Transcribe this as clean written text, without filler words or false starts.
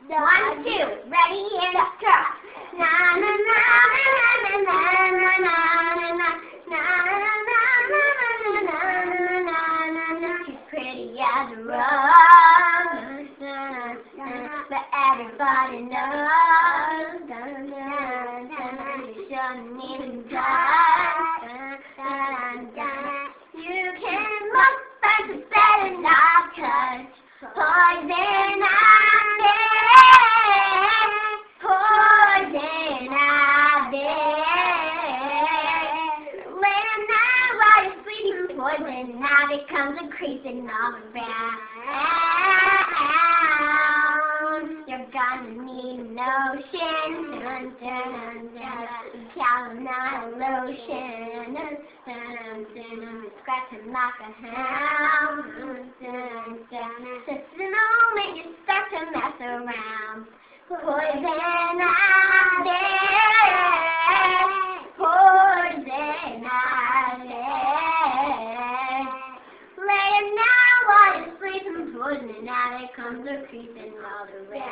1, 2, ready and go. Na na na na na na na na na na na na na. She's pretty as a rose, but everybody knows. You shouldn't even try. You can look, but you better not touch. Poison ivy, poison ivy. Late at night while you're sleeping, poison ivy comes a creeping all around. You're gonna need lotion, dun dun dun, calamine lotion, dun dun dun, scratching like a hound, dun dun dun. Just the moment you start to mess around, poison ivy, poison ivy. Late at night while you're sleeping, poison ivy comes a creeping all around.